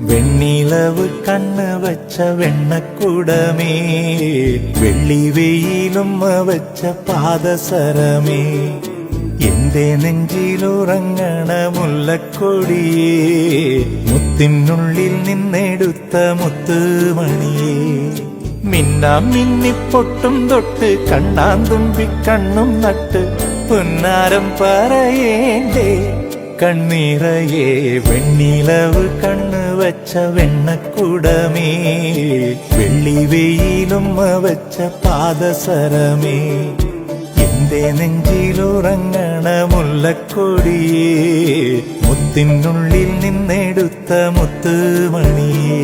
വെണ്ണിലവ് കണ്ണ് വച്ച വെണ്ണക്കുടമേ, വെള്ളി വെയിലുമ്മ വച്ച പാദസരമേ, എന്റെ നെഞ്ചിലുറങ്ങണ മുല്ലക്കൊടിയേ, മുത്തിനുള്ളിൽ നിന്നെടുത്ത മുത്തുമണിയേ, മിന്നാം മിന്നിപ്പൊട്ടും തൊട്ട് കണ്ണാൻ തുമ്പി കണ്ണും നട്ട് പുന്നാരം പറയേണ്ടേ കണ്ണീറയേ. വെണ്ണിലവ് കണ്ണ് വച്ച വെണ്ണക്കുടമേ, വെള്ളി വെയിലുമ്മ വച്ച പാദസരമേ, എന്റെ നെഞ്ചിലുറങ്ങണ മുല്ലക്കൊടിയേ, മുത്തിനുള്ളിൽ നിന്നെടുത്ത മുത്തുമണിയേ.